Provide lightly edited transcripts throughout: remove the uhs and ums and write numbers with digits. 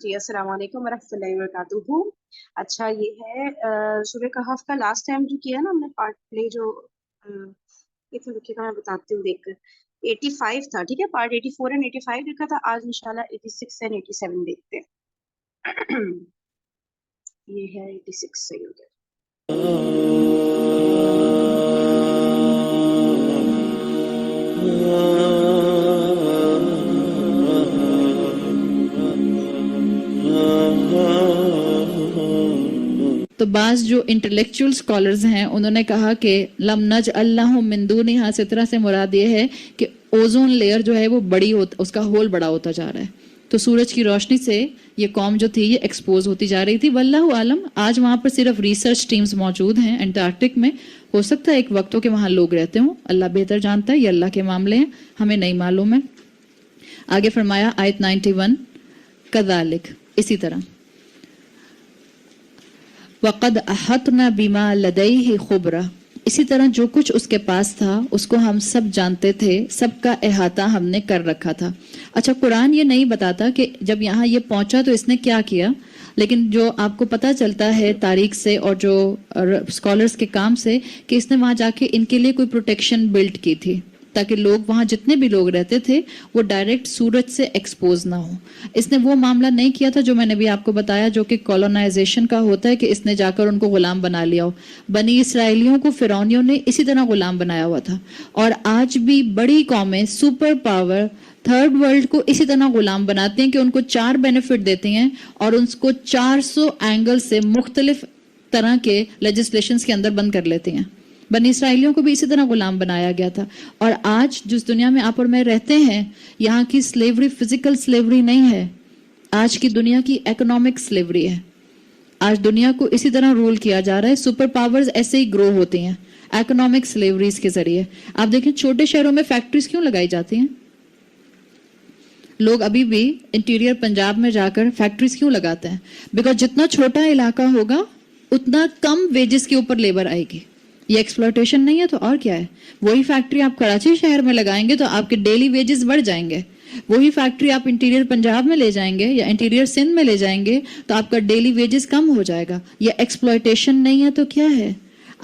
جی السلام علیکم ورحمۃ اللہ وبرکاتہ. اچھا یہ ہے سورہ کہف کا لاسٹ ٹائم جو کیا نا ہم نے پارٹ پلے جو اتنے لکھے کا میں بتاتی ہوں دیکھ کر 85 تھا. ٹھیک ہے, پارٹ 84 اینڈ 85 دیکھا تھا. آج انشاءاللہ 86 اینڈ 87 دیکھتے ہیں. یہ ہے 86 صحیح ہو گیا. تو بعض جو انٹلیکچوئل اسکالرز ہیں انہوں نے کہا کہ لم نجعل لہ من دونہا سترہ سے مراد یہ ہے کہ اوزون لیئر جو ہے وہ بڑی اس کا ہول بڑا ہوتا جا رہا ہے. تو سورج کی روشنی سے یہ قوم جو تھی یہ ایکسپوز ہوتی جا رہی تھی. واللہ عالم. آج وہاں پر صرف ریسرچ ٹیمز موجود ہیں انٹارکٹک میں. ہو سکتا ہے ایک وقت ہو کہ وہاں لوگ رہتے ہوں, اللہ بہتر جانتا ہے, یہ اللہ کے معاملے ہیں, ہمیں نہیں معلوم ہے. آگے فرمایا آیت 91 کذالک, اسی طرح وَقَدْ أَحَطْنَا بِمَا لَدَيْهِ خُبْرًا, اسی طرح جو کچھ اس کے پاس تھا اس کو ہم سب جانتے تھے, سب کا احاطہ ہم نے کر رکھا تھا. اچھا قرآن یہ نہیں بتاتا کہ جب یہاں یہ پہنچا تو اس نے کیا کیا, لیکن جو آپ کو پتہ چلتا ہے تاریخ سے اور جو اسکالرز کے کام سے کہ اس نے وہاں جا کے ان کے لیے کوئی پروٹیکشن بلڈ کی تھی تاکہ لوگ وہاں جتنے بھی لوگ رہتے تھے وہ ڈائریکٹ سورج سے ایکسپوز نہ ہوں. اس نے وہ معاملہ نہیں کیا تھا جو میں نے بھی آپ کو بتایا جو کہ کولونائزیشن کا ہوتا ہے کہ اس نے جا کر ان کو غلام بنا لیا ہو. بنی اسرائیلیوں کو فرعونیوں نے اسی طرح غلام بنایا ہوا تھا, اور آج بھی بڑی قومیں سپر پاور تھرڈ ورلڈ کو اسی طرح غلام بناتے ہیں کہ ان کو 4 بینیفٹ دیتے ہیں اور ان کو 400 اینگل سے مختلف طرح کے لیجسلیشنز کے اندر بند کر لیتے ہیں. بنی اسرائیلیوں کو بھی اسی طرح غلام بنایا گیا تھا. اور آج جس دنیا میں آپ اور میں رہتے ہیں یہاں کی سلیوری فزیکل سلیوری نہیں ہے, آج کی دنیا کی اکنامک سلیوری ہے. آج دنیا کو اسی طرح رول کیا جا رہا ہے. سپر پاورز ایسے ہی گرو ہوتے ہیں اکنامک سلیوریز کے ذریعے. آپ دیکھیں چھوٹے شہروں میں فیکٹریز کیوں لگائی جاتی ہیں؟ لوگ ابھی بھی انٹیریئر پنجاب میں جا کر فیکٹریز کیوں لگاتے ہیں؟ بیکاز جتنا چھوٹا علاقہ ہوگا اتنا کم ویجز کے اوپر لیبر آئے گی. یہ ایکسپلوٹیشن نہیں ہے تو اور کیا ہے؟ وہی فیکٹری آپ کراچی شہر میں لگائیں گے تو آپ کے ڈیلی ویجز بڑھ جائیں گے. وہی فیکٹری آپ انٹیریئر پنجاب میں لے جائیں گے یا انٹیریئر سندھ میں لے جائیں گے تو آپ کا ڈیلی ویجز کم ہو جائے گا. یہ ایکسپلوٹیشن نہیں ہے تو کیا ہے؟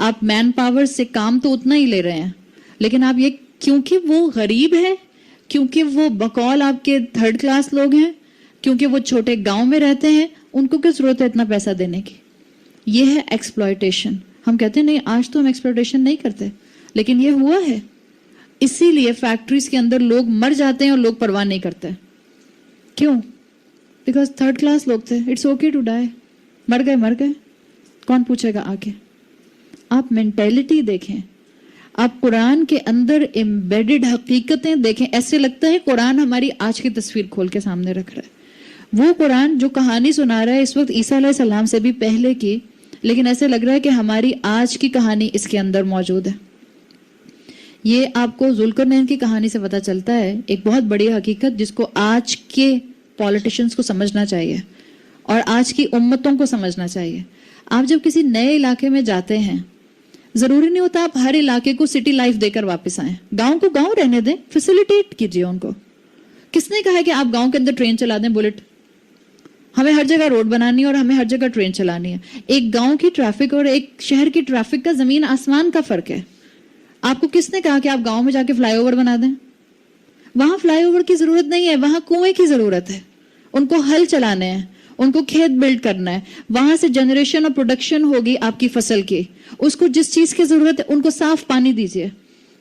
آپ مین پاور سے کام تو اتنا ہی لے رہے ہیں, لیکن آپ یہ کیونکہ وہ غریب ہے, کیونکہ وہ بقول آپ کے تھرڈ کلاس لوگ ہیں, کیونکہ وہ چھوٹے گاؤں میں رہتے ہیں, ان کو کیا ضرورت ہے اتنا پیسہ دینے کی؟ یہ ہے ایکسپلوٹیشن. ہم کہتے ہیں نہیں آج تو ہم ایکسپلوٹیشن نہیں کرتے, لیکن یہ ہوا ہے. اسی لیے فیکٹریز کے اندر لوگ مر جاتے ہیں اور لوگ پرواہ نہیں کرتے. کیوں؟ بیکاز تھرڈ کلاس لوگ تھے. It's okay to die. مر گئے, کون پوچھے گا آ کے؟ آپ مینٹیلٹی دیکھیں, آپ قرآن کے اندر ایمبیڈڈ حقیقتیں دیکھیں. ایسے لگتا ہے قرآن ہماری آج کی تصویر کھول کے سامنے رکھ رہا ہے. وہ قرآن جو کہانی سنا رہا ہے اس وقت عیسیٰ علیہ السلام سے بھی پہلے کی, لیکن ایسے لگ رہا ہے کہ ہماری آج کی کہانی اس کے اندر موجود ہے. یہ آپ کو ذوالقرنین کی کہانی سے پتہ چلتا ہے ایک بہت بڑی حقیقت جس کو آج کے پولیٹیشنز کو سمجھنا چاہیے اور آج کی امتوں کو سمجھنا چاہیے. آپ جب کسی نئے علاقے میں جاتے ہیں ضروری نہیں ہوتا آپ ہر علاقے کو سٹی لائف دے کر واپس آئیں. گاؤں کو گاؤں رہنے دیں, فیسیلیٹیٹ کیجیے ان کو. کس نے کہا ہے کہ آپ گاؤں کے اندر ٹرین چلا دیں بلٹ؟ ہمیں ہر جگہ روڈ بنانی ہے اور ہمیں ہر جگہ ٹرین چلانی ہے. ایک گاؤں کی ٹریفک اور ایک شہر کی ٹریفک کا زمین آسمان کا فرق ہے. آپ کو کس نے کہا کہ آپ گاؤں میں جا کے فلائی اوور بنا دیں؟ وہاں فلائی اوور کی ضرورت نہیں ہے, وہاں کنویں کی ضرورت ہے. ان کو ہل چلانے ہیں, ان کو کھیت بلڈ کرنا ہے, وہاں سے جنریشن اور پروڈکشن ہوگی آپ کی فصل کی. اس کو جس چیز کی ضرورت ہے ان کو صاف پانی دیجیے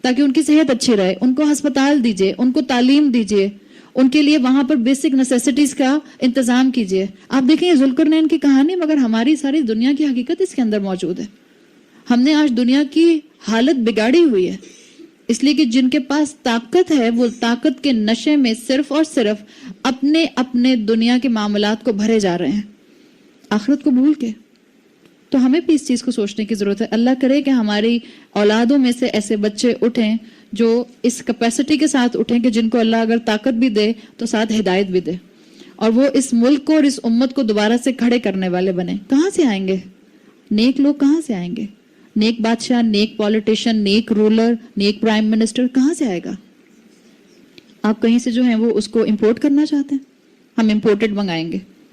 تاکہ ان کی صحت اچھی رہے, ان کو ہسپتال دیجیے, ان کو تعلیم دیجیے, ان کے لیے وہاں پر بیسک نیسیسٹیز کا انتظام کیجیے. آپ دیکھیں یہ ذوالقرنین کی کہانی, مگر ہماری ساری دنیا کی حقیقت اس کے اندر موجود ہے. ہم نے آج دنیا کی حالت بگاڑی ہوئی ہے اس لیے کہ جن کے پاس طاقت ہے وہ طاقت کے نشے میں صرف اور صرف اپنے دنیا کے معاملات کو بھرے جا رہے ہیں, آخرت کو بھول کے. تو ہمیں بھی اس چیز کو سوچنے کی ضرورت ہے. اللہ کرے کہ ہماری اولادوں میں سے ایسے بچے اٹھیں جو اس کیپیسٹی کے ساتھ اٹھیں کہ جن کو اللہ اگر طاقت بھی دے تو ساتھ ہدایت بھی دے, اور وہ اس ملک کو اور اس امت کو دوبارہ سے کھڑے کرنے والے بنے. کہاں سے آئیں گے نیک لوگ؟ کہاں سے آئیں گے نیک بادشاہ, نیک پولیٹیشین, نیک رولر, نیک پرائم منسٹر؟ کہاں سے آئے گا؟ آپ کہیں سے جو ہیں وہ اس کو امپورٹ کرنا چاہتے ہیں. ہم امپورٹڈ منگائیں گے,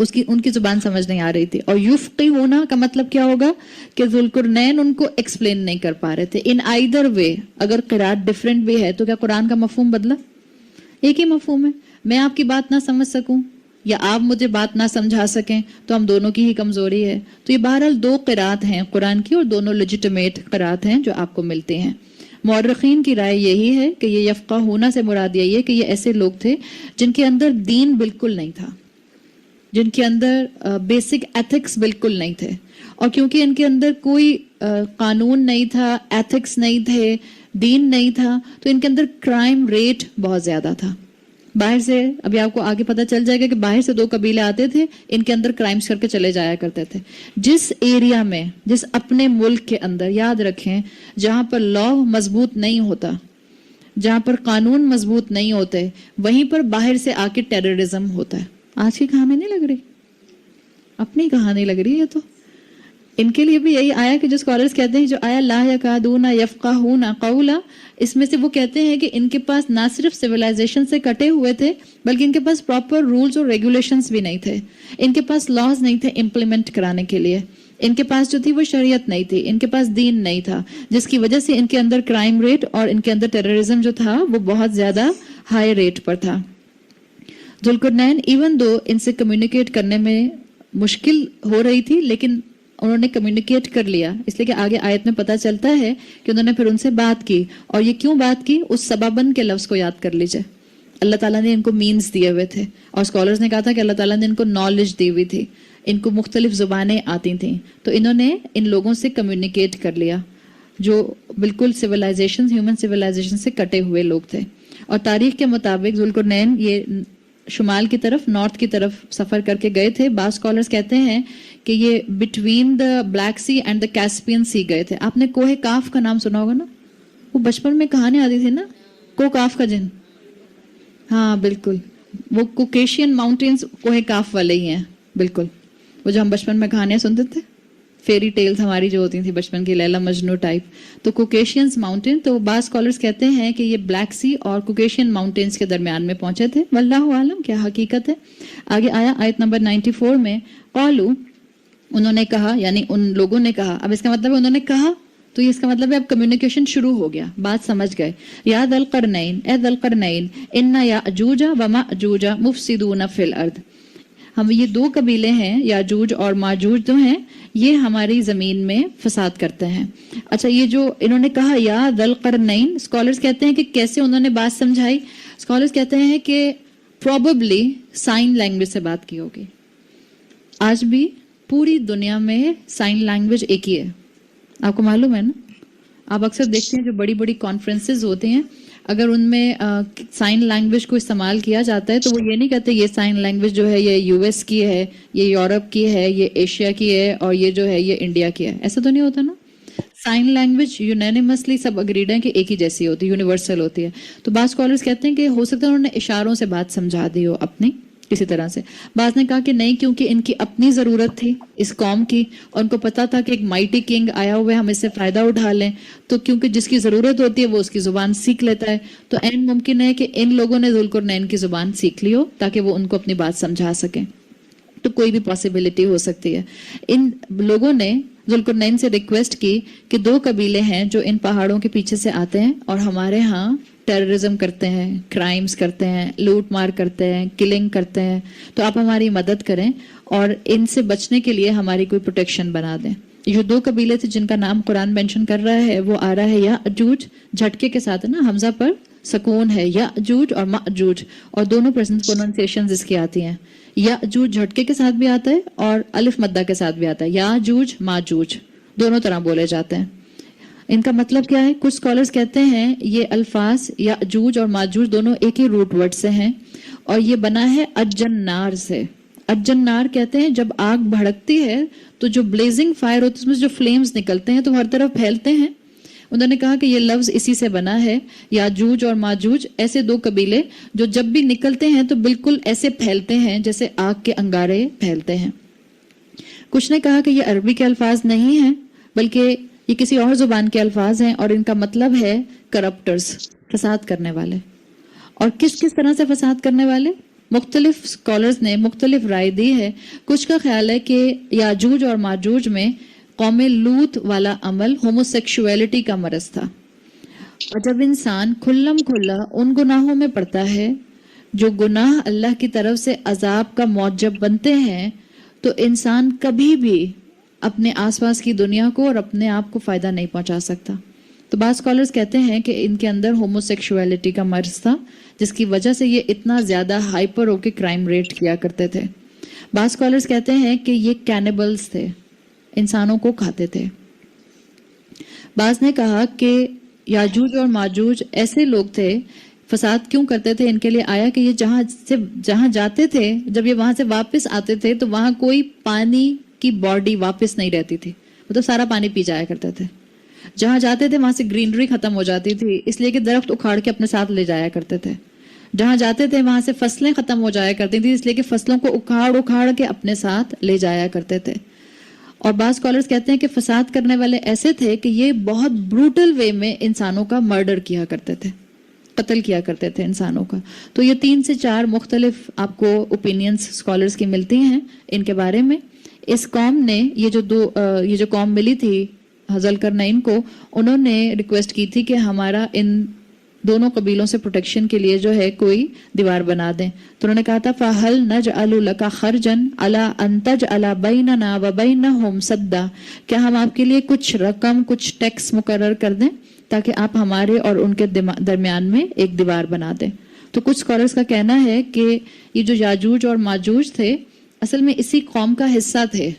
ان کی زبان سمجھ نہیں آ رہی تھی. اور یفقہونا کا مطلب کیا ہوگا کہ ذوالقرنین ان کو ایکسپلین نہیں کر پا رہے تھے. ان آئیدر وے اگر قرات ڈفرینٹ بھی ہے تو کیا قرآن کا مفہوم بدلا؟ ایک ہی مفہوم ہے. میں آپ کی بات نہ سمجھ سکوں یا آپ مجھے بات نہ سمجھا سکیں تو ہم دونوں کی ہی کمزوری ہے. تو یہ بہرحال دو قرات ہیں قرآن کی اور دونوں لیجیٹمیٹ قرات ہیں جو آپ کو ملتے ہیں. مورخین کی رائے یہی ہے کہ یہ یفقہونا سے مراد یہی ہے کہ یہ ایسے لوگ تھے جن کے اندر دین بالکل نہیں تھا, جن کے اندر بیسک ایتھکس بالکل نہیں تھے. اور کیونکہ ان کے اندر کوئی قانون نہیں تھا, ایتھکس نہیں تھے, دین نہیں تھا, تو ان کے اندر کرائم ریٹ بہت زیادہ تھا. باہر سے ابھی آپ کو آگے پتہ چل جائے گا کہ باہر سے 2 قبیلے آتے تھے, ان کے اندر کرائمز کر کے چلے جایا کرتے تھے. جس ایریا میں, جس اپنے ملک کے اندر, یاد رکھیں جہاں پر لا مضبوط نہیں ہوتا, جہاں پر قانون مضبوط نہیں ہوتے, وہیں پر باہر سے آ کے ٹیررزم ہوتا ہے. آج کی کہانی نہیں لگ رہی, اپنی کہانی لگ رہی ہے. تو ان کے لیے بھی یہی آیا کہ جو اسکالرز کہتے ہیں جو آیا لا یکادون یفقہون قولا, اس میں سے وہ کہتے ہیں کہ ان کے پاس نہ صرف سویلائزیشن سے کٹے ہوئے تھے بلکہ ان کے پاس پراپر رولز اور ریگولیشنز بھی نہیں تھے. ان کے پاس لاز نہیں تھے امپلیمنٹ کرانے کے لیے. ان کے پاس جو تھی وہ شریعت نہیں تھی, ان کے پاس دین نہیں تھا, جس کی وجہ سے ان کے اندر کرائم ریٹ اور ان کے اندر ٹیررزم جو تھا وہ بہت زیادہ ہائی ریٹ پر تھا. ذوالقرنین ایون دو ان سے کمیونیکیٹ کرنے میں مشکل ہو رہی تھی لیکن انہوں نے کمیونیکیٹ کر لیا, اس لیے کہ آگے آیت میں پتہ چلتا ہے کہ انہوں نے پھر ان سے بات کی. اور یہ کیوں بات کی, اس سببن کے لفظ کو یاد کر لیجئے. اللہ تعالیٰ نے ان کو مینز دیے ہوئے تھے اور اسکالرز نے کہا تھا کہ اللہ تعالیٰ نے ان کو نالج دی ہوئی تھی, ان کو مختلف زبانیں آتی تھیں, تو انہوں نے ان لوگوں سے کمیونیکیٹ کر لیا جو بالکل سویلائزیشن, ہیومن سویلائزیشن سے کٹے ہوئے لوگ تھے. اور تاریخ کے مطابق ذوالقرنین یہ شمال کی طرف, نارتھ کی طرف سفر کر کے گئے تھے. بعض اسکالرز کہتے ہیں کہ یہ between the Black Sea and the Caspian Sea گئے تھے. آپ نے کوہ کاف کا نام سنا ہوگا نا, وہ بچپن میں کہانی آتی تھی نا, کوہ کاف کا جن, ہاں بالکل وہ کوکیشین ماؤنٹینز کوہ کاف والے ہی ہیں بالکل, وہ جو ہم بچپن میں کہانیاں سنتے تھے, فیری ٹیلز ہماری جو ہوتی تھیں بچپن کی, لیلا مجنو ٹائپ, تو کوکیشینز ماؤنٹین. تو بعض اسکالرز کہتے ہیں کہ یہ بلیک سی اور کوکیشین ماؤنٹینز کے درمیان میں پہنچے تھے, واللہ عالم کیا حقیقت ہے. آگے آیا آیت نمبر 94 میں, قالو انہوں نے کہا, یعنی ان لوگوں نے کہا. اب اس کا مطلب ہے انہوں نے کہا تو یہ اس کا مطلب ہے اب کمیونیکیشن شروع ہو گیا, بات سمجھ گئے. یا ذی القرنین, اے ذی القرنین, ان یاجوج و ماجوج مفسدون فی الارض. ہم یہ 2 قبیلے ہیں, یاجوج اور ماجوج جو ہیں, یہ ہماری زمین میں فساد کرتے ہیں. اچھا, یہ جو انہوں نے کہا یا ذی القرنین, اسکالرز کہتے ہیں کہ کیسے انہوں نے بات سمجھائی. اسکالرز کہتے ہیں کہ پروبیبلی سائن لینگویج سے بات کی ہوگی. آج بھی پوری دنیا میں سائن لینگویج ایک ہی ہے, آپ کو معلوم ہے نا. آپ اکثر دیکھتے ہیں جو بڑی بڑی کانفرنسز ہوتے ہیں, اگر ان میں سائن لینگویج کو استعمال کیا جاتا ہے تو وہ یہ نہیں کہتے یہ سائن لینگویج جو ہے یہ یو ایس کی ہے, یہ یورپ کی ہے, یہ ایشیا کی ہے, اور یہ جو ہے یہ انڈیا کی ہے. ایسا تو نہیں ہوتا نا. سائن لینگویج یونینیمسلی سب اگریڈ ہیں کہ ایک ہی جیسی ہوتی ہے, یونیورسل ہوتی ہے. تو بعض اسکالرز کہتے ہیں کہ ہو سکتا ہے انہوں نے اشاروں سے بات سمجھا دی ہو اپنی کسی طرح سے. بعض نے کہا کہ نہیں, کیونکہ ان کی اپنی ضرورت تھی اس قوم کی, اور ان کو پتا تھا کہ ایک مائٹی کنگ آیا ہوا ہے, ہم اس سے فائدہ اٹھا لیں. تو کیونکہ جس کی ضرورت ہوتی ہے وہ اس کی زبان سیکھ لیتا ہے, تو این ممکن ہے کہ ان لوگوں نے ذوالقرنین کی زبان سیکھ لی ہو تاکہ وہ ان کو اپنی بات سمجھا سکیں. تو کوئی بھی پاسبلٹی ہو سکتی ہے. ان لوگوں نے ذوالقرنین سے ریکویسٹ کی کہ 2 قبیلے ہیں جو ان پہاڑوں کے پیچھے سے آتے ہیں اور ہمارے ہاں ٹیررزم کرتے ہیں, کرائمز کرتے ہیں, لوٹ مار کرتے ہیں, کلنگ کرتے ہیں, تو آپ ہماری مدد کریں اور ان سے بچنے کے لیے ہماری کوئی پروٹیکشن بنا دیں. یہ 2 قبیلے تھے جن کا نام قرآن مینشن کر رہا ہے, وہ آ رہا ہے یاجوج, جھٹکے کے ساتھ نا, حمزہ پر سکون ہے, یاجوج اور ماجوج, اور دونوں پریزنٹ پروننسیشنز اس کی آتی ہیں. یاجوج جھٹکے کے ساتھ بھی آتا ہے اور الف مدہ کے ساتھ بھی آتا ہے, یاجوج ماجوج دونوں طرح بولے جاتے ہیں. ان کا مطلب کیا ہے؟ کچھ اسکالرز کہتے ہیں یہ الفاظ یاجوج اور ماجوج دونوں ایک ہی روٹ ورڈ سے ہیں, اور یہ بنا ہے الجنار سے. الجنار کہتے ہیں جب آگ بھڑکتی ہے تو جو بلیزنگ فائر ہوتی ہے اس میں جو فلیمز نکلتے ہیں تو ہر طرف پھیلتے ہیں. انہوں نے کہا کہ یہ لفظ اسی سے بنا ہے. یاجوج اور ماجوج ایسے 2 قبیلے جو جب بھی نکلتے ہیں تو بالکل ایسے پھیلتے ہیں جیسے آگ کے انگارے پھیلتے ہیں. کچھ نے کہا کہ یہ عربی کے الفاظ نہیں ہیں بلکہ یہ کسی اور زبان کے الفاظ ہیں, اور ان کا مطلب ہے کرپٹرز, فساد کرنے والے. اور کس کس طرح سے فساد کرنے والے؟ مختلف اسکالرز نے مختلف رائے دی ہے. کچھ کا خیال ہے کہ یاجوج اور ماجوج میں قوم لوط والا عمل ہوموسیکشویلٹی کا مرض تھا، اور جب انسان کھلم کھلا ان گناہوں میں پڑتا ہے جو گناہ اللہ کی طرف سے عذاب کا موجب بنتے ہیں، تو انسان کبھی بھی اپنے آس پاس کی دنیا کو اور اپنے آپ کو فائدہ نہیں پہنچا سکتا. تو بعض اسکالرز کہتے ہیں کہ ان کے اندر ہوموسیکشویلٹی کا مرض تھا، جس کی وجہ سے یہ اتنا زیادہ ہائپر ہو کے کرائم ریٹ کیا کرتے تھے. بعض اسکالرز کہتے ہیں کہ یہ کینیبلز تھے، انسانوں کو کھاتے تھے. بعض نے کہا کہ یاجوج اور ماجوج ایسے لوگ تھے، فساد کیوں کرتے تھے ان کے لیے آیا کہ یہ جہاں جاتے تھے، جب یہ وہاں سے واپس آتے تھے تو وہاں کوئی پانی کی باڈی واپس نہیں رہتی تھی، مطلب سارا پانی پی جایا کرتے تھے. جہاں جاتے تھے وہاں سے گرینری ختم ہو جاتی تھی، اس لیے کہ درخت اکھاڑ کے اپنے ساتھ لے جایا کرتے تھے. جہاں جاتے تھے وہاں سے فصلیں ختم ہو جایا کرتی تھی، اس لیے کہ فصلوں کو اکھاڑ کے اپنے ساتھ لے جایا کرتے تھے. اور بعض اسکالرز کہتے ہیں کہ فساد کرنے والے ایسے تھے کہ یہ بہت بروٹل وے میں انسانوں کا مرڈر کیا کرتے تھے، قتل کیا کرتے تھے انسانوں کا. تو یہ 3 سے 4 مختلف آپ کو اوپینینز اسکالرز کی ملتی ہیں ان کے بارے میں. اس قوم نے یہ جو قوم ملی تھی ذوالقرنین کو، انہوں نے ریکویسٹ کی تھی کہ ہمارا ان دونوں قبیلوں سے پروٹیکشن کے لیے جو ہے کوئی دیوار بنا دیں. تو انہوں نے کہا تھا فَهَلْ نَجْعَلُ لَكَ خَرْجًا عَلَىٰ أَن تَجْعَلَ بَيْنَنَا وَبَيْنَهُمْ سَدًّا، کیا ہم آپ کے لیے کچھ رقم، کچھ ٹیکس مقرر کر دیں تاکہ آپ ہمارے اور ان کے درمیان میں ایک دیوار بنا دیں. تو کچھ اسکالرز کا کہنا ہے کہ یہ جو یاجوج اور ماجوج تھے اصل میں اسی قوم کا حصہ تھے،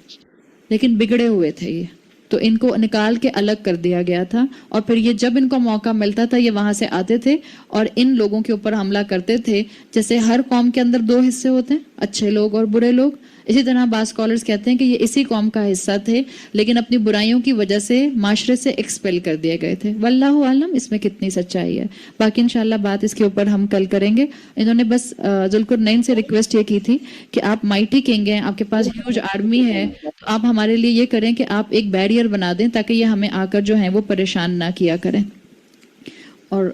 لیکن بگڑے ہوئے تھے یہ، تو ان کو نکال کے الگ کر دیا گیا تھا. اور پھر یہ جب ان کو موقع ملتا تھا یہ وہاں سے آتے تھے اور ان لوگوں کے اوپر حملہ کرتے تھے. جیسے ہر قوم کے اندر 2 حصے ہوتے ہیں، اچھے لوگ اور برے لوگ، اسی طرح بعض اسکالرز کہتے ہیں کہ یہ اسی قوم کا حصہ تھے، لیکن اپنی برائیوں کی وجہ سے معاشرے سے ایکسپیل کر دیے گئے تھے. واللہ عالم اس میں کتنی سچائی ہے، باقی انشاءاللہ بات اس کے اوپر ہم کل کریں گے. انہوں نے بس ذوالقرنین سے ریکویسٹ یہ کی تھی کہ آپ مائٹی کنگ ہیں، آپ کے پاس ہیوج آرمی ہے، تو آپ ہمارے لیے یہ کریں کہ آپ ایک بیریئر بنا دیں تاکہ یہ ہمیں آ کر جو ہیں وہ پریشان نہ کیا کریں. اور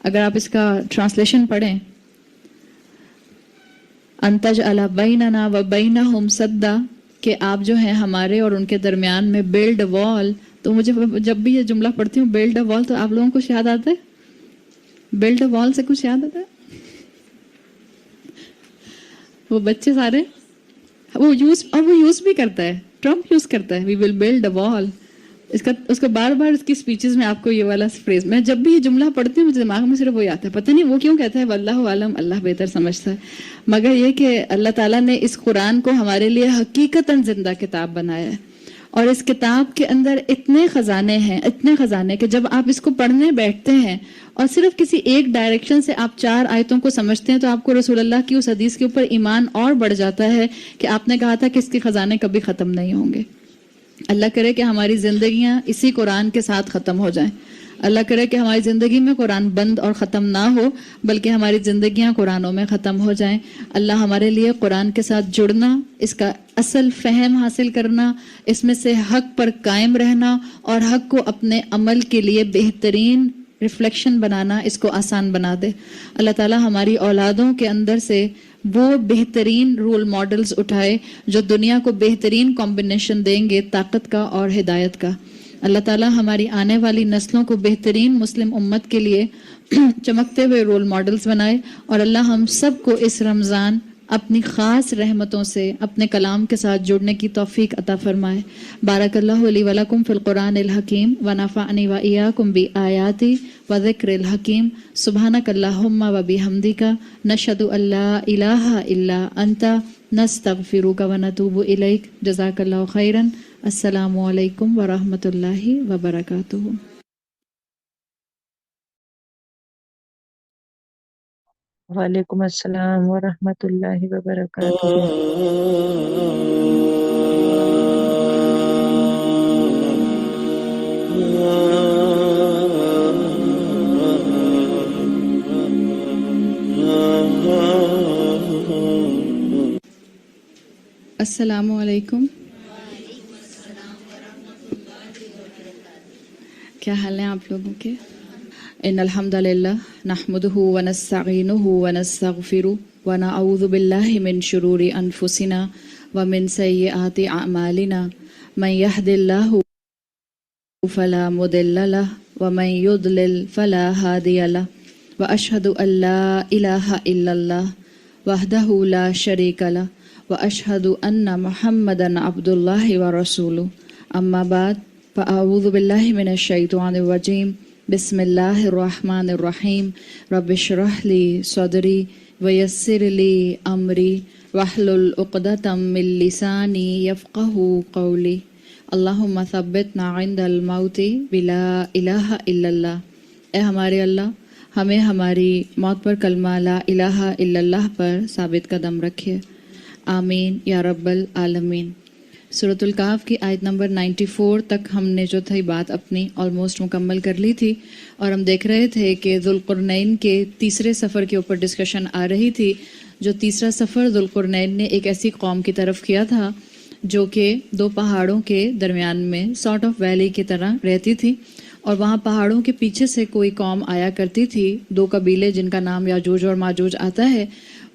اگر آپ اس کا ٹرانسلیشن پڑھیں، انتج علی بیننا و بینہم سدا، کہ آپ جو ہیں ہمارے اور ان کے درمیان میں بلڈ وال. تو مجھے جب بھی یہ جملہ پڑھتی ہوں بلڈ وال تو آپ لوگوں کو یاد آتا ہے؟ بلڈ وال سے کچھ یاد آتا ہے؟ وہ بچے سارے وہ یوز بھی کرتا ہے، ٹرمپ یوز کرتا ہے، وی ول بلڈ اے وال. اس کا بار بار اس کی سپیچز میں آپ کو یہ والا فریز، میں جب بھی یہ جملہ پڑھتی ہوں مجھے دماغ میں صرف وہی آتا ہے، پتہ نہیں وہ کیوں کہتا ہے، واللہ عالم، اللہ بہتر سمجھتا ہے. مگر یہ کہ اللہ تعالیٰ نے اس قرآن کو ہمارے لیے حقیقتاً زندہ کتاب بنایا ہے، اور اس کتاب کے اندر اتنے خزانے کہ جب آپ اس کو پڑھنے بیٹھتے ہیں اور صرف کسی ایک ڈائریکشن سے آپ 4 آیتوں کو سمجھتے ہیں تو آپ کو رسول اللہ کی اس حدیث کے اوپر ایمان اور بڑھ جاتا ہے کہ آپ نے کہا تھا کہ اس کے خزانے کبھی ختم نہیں ہوں گے. اللہ کرے کہ ہماری زندگیاں اسی قرآن کے ساتھ ختم ہو جائیں. اللہ کرے کہ ہماری زندگی میں قرآن بند اور ختم نہ ہو، بلکہ ہماری زندگیاں قرآنوں میں ختم ہو جائیں. اللہ ہمارے لیے قرآن کے ساتھ جڑنا، اس کا اصل فہم حاصل کرنا، اس میں سے حق پر قائم رہنا اور حق کو اپنے عمل کے لیے بہترین ریفلیکشن بنانا، اس کو آسان بنا دے. اللہ تعالیٰ ہماری اولادوں کے اندر سے وہ بہترین رول ماڈلز اٹھائے جو دنیا کو بہترین کمبینیشن دیں گے طاقت کا اور ہدایت کا. اللہ تعالیٰ ہماری آنے والی نسلوں کو بہترین مسلم امت کے لیے چمکتے ہوئے رول ماڈلز بنائے. اور اللہ ہم سب کو اس رمضان اپنی خاص رحمتوں سے اپنے کلام کے ساتھ جڑنے کی توفیق عطا فرمائے. بارک اللہ لی ولکم فی القرآن الحکیم ونفعنی وإیاکم بآیاتی وذکر الحکیم. سبحانک اللہم وبحمدک نشہد ان لا الہ الا انت نستغفرک ونتوب الیک. جزاک اللہ خیرا. السلام علیکم ورحمۃ اللہ وبرکاتہ. وعلیکم السلام ورحمۃ اللہ وبرکاتہ. السلام علیکم. کیا حال ہیں آپ لوگوں کے؟ ان الحمد للہ نحمدہ ونستعینہ ونستغفرہ ونعوذ بالله من شرور أنفسنا ومن سيئات أعمالنا من يهد الله فلا مضل له ومن يضلل فلا هادي له وأشهد أن لا إله إلا الله وحده لا شريك له وأشهد أن محمدا عبد الله ورسوله أما بعد فأعوذ بالله من الشيطان الرجيم بسم الله الرحمن الرحيم رب اشرح لي صدري ويسر لي أمري واحلل عقدة من لساني يفقهوا قولي اللہم ثبتنا عند الموت بلا الہ الا اللہ. اے ہمارے اللہ ہمیں ہماری موت پر کلمہ لا الہ الا اللہ پر ثابت قدم رکھے. آمین یا رب العالمین. سورۃ الکہف کی آیت نمبر 94 تک ہم نے جو تھی بات اپنی آلموسٹ مکمل کر لی تھی، اور ہم دیکھ رہے تھے کہ ذوالقرنین کے تیسرے سفر کے اوپر ڈسکشن آ رہی تھی. جو تیسرا سفر ذوالقرنین نے ایک ایسی قوم کی طرف کیا تھا جو کہ دو پہاڑوں کے درمیان میں سارٹ آف ویلی کی طرح رہتی تھی، اور وہاں پہاڑوں کے پیچھے سے کوئی قوم آیا کرتی تھی، دو قبیلے جن کا نام یاجوج اور ماجوج آتا ہے.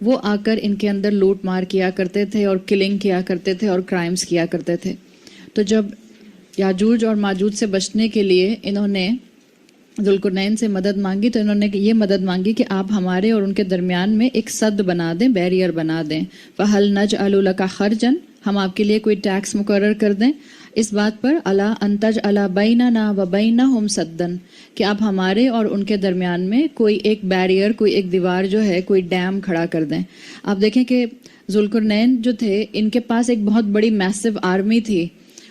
وہ آ کر ان کے اندر لوٹ مار کیا کرتے تھے اور کلنگ کیا کرتے تھے اور کرائمز کیا کرتے تھے. تو جب یاجوج اور ماجوج سے بچنے کے لیے انہوں نے ذوالقرنین سے مدد مانگی، تو انہوں نے یہ مدد مانگی کہ آپ ہمارے اور ان کے درمیان میں ایک سد بنا دیں، بیریئر بنا دیں. فَهَلْ نَجْعَلُ لَكَ خَرْجًا، ہم آپ کے لیے کوئی ٹیکس مقرر کر دیں اس بات پر، الا ان تجعل بیننا وبینہم سدًا، کہ آپ ہمارے اور ان کے درمیان میں کوئی ایک بیریئر، کوئی ایک دیوار جو ہے، کوئی ڈیم کھڑا کر دیں. آپ دیکھیں کہ ذوالقرنین جو تھے ان کے پاس ایک بہت بڑی میسو آرمی تھی،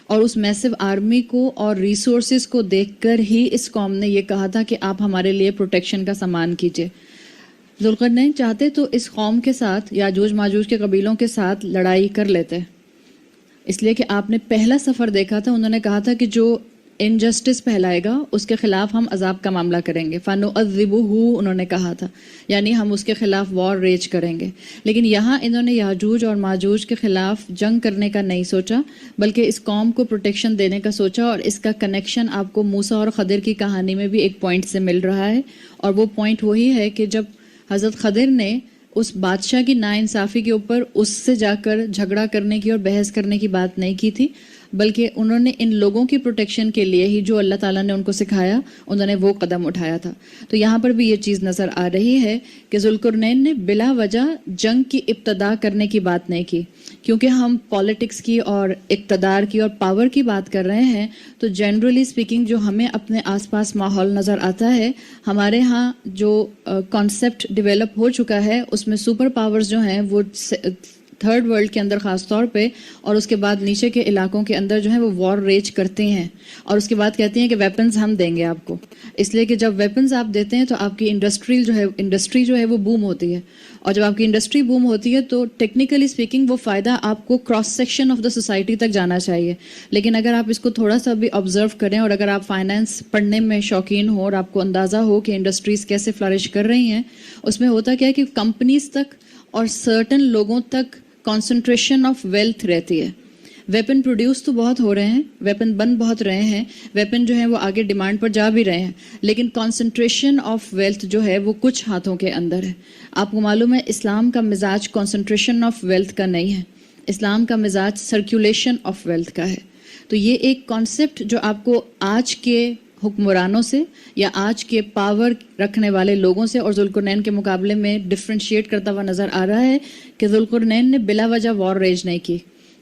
اور اس میسو آرمی کو اور ریسورسز کو دیکھ کر ہی اس قوم نے یہ کہا تھا کہ آپ ہمارے لیے پروٹیکشن کا سامان کیجیے. ذوالقرنین چاہتے تو اس قوم کے ساتھ، یاجوج ماجوج کے قبیلوں کے ساتھ لڑائی کر لیتے، اس لیے کہ آپ نے پہلا سفر دیکھا تھا، انہوں نے کہا تھا کہ جو انجسٹس پھیلائے گا اس کے خلاف ہم عذاب کا معاملہ کریں گے. فَنُعَذِّبُهُ انہوں نے کہا تھا، یعنی ہم اس کے خلاف وار ریج کریں گے. لیکن یہاں انہوں نے یاجوج اور ماجوج کے خلاف جنگ کرنے کا نہیں سوچا، بلکہ اس قوم کو پروٹیکشن دینے کا سوچا. اور اس کا کنیکشن آپ کو موسیٰ اور خضر کی کہانی میں بھی ایک پوائنٹ سے مل رہا ہے، اور وہ پوائنٹ وہی ہے کہ جب حضرت خضر نے اس بادشاہ کی ناانصافی کے اوپر اس سے جا کر جھگڑا کرنے کی اور بحث کرنے کی بات نہیں کی تھی، بلکہ انہوں نے ان لوگوں کی پروٹیکشن کے لیے ہی جو اللہ تعالیٰ نے ان کو سکھایا، انہوں نے وہ قدم اٹھایا تھا. تو یہاں پر بھی یہ چیز نظر آ رہی ہے کہ ذوالقرنین نے بلا وجہ جنگ کی ابتدا کرنے کی بات نہیں کی. کیونکہ ہم پالیٹکس کی اور اقتدار کی اور پاور کی بات کر رہے ہیں، تو جنرلی اسپیکنگ جو ہمیں اپنے آس پاس ماحول نظر آتا ہے، ہمارے ہاں جو کانسیپٹ ڈیولپ ہو چکا ہے اس میں سپر پاورز جو ہیں وہ تھرڈ ورلڈ کے اندر خاص طور پہ، اور اس کے بعد نیچے کے علاقوں کے اندر جو ہے وہ وار ریج کرتے ہیں، اور اس کے بعد کہتی ہیں کہ ویپنز ہم دیں گے آپ کو. اس لیے کہ جب ویپنز آپ دیتے ہیں تو آپ کی انڈسٹری جو ہے وہ بوم ہوتی ہے، اور جب آپ کی انڈسٹری بوم ہوتی ہے تو ٹیکنیکلی اسپیکنگ وہ فائدہ آپ کو cross section of the society تک جانا چاہیے. لیکن اگر آپ اس کو تھوڑا سا بھی آبزرو کریں، اور اگر آپ فائنانس پڑھنے میں شوقین ہو اور آپ کو اندازہ ہو کہ انڈسٹریز کیسے فلرش کر رہی ہیں، اس میں ہوتا کیا ہے کہ کمپنیز تک اور سرٹن لوگوں تک کنسنٹریشن آف ویلتھ رہتی ہے. ویپن پروڈیوس تو بہت ہو رہے ہیں، ویپن بن بہت رہے ہیں، ویپن جو ہیں وہ آگے ڈیمانڈ پر جا بھی رہے ہیں، لیکن کنسنٹریشن آف ویلتھ جو ہے وہ کچھ ہاتھوں کے اندر ہے. آپ کو معلوم ہے اسلام کا مزاج کنسنٹریشن آف ویلتھ کا نہیں ہے، اسلام کا مزاج سرکولیشن آف ویلتھ کا ہے. تو یہ ایک کانسیپٹ جو آپ کو آج کے حکمرانوں سے یا آج کے پاور رکھنے والے لوگوں سے اور ذوالقرنین کے مقابلے میں ڈفرینشیٹ کرتا ہوا نظر آ رہا ہے کہ ذوالقرنین نے بلا وجہ وار ریج نہیں کی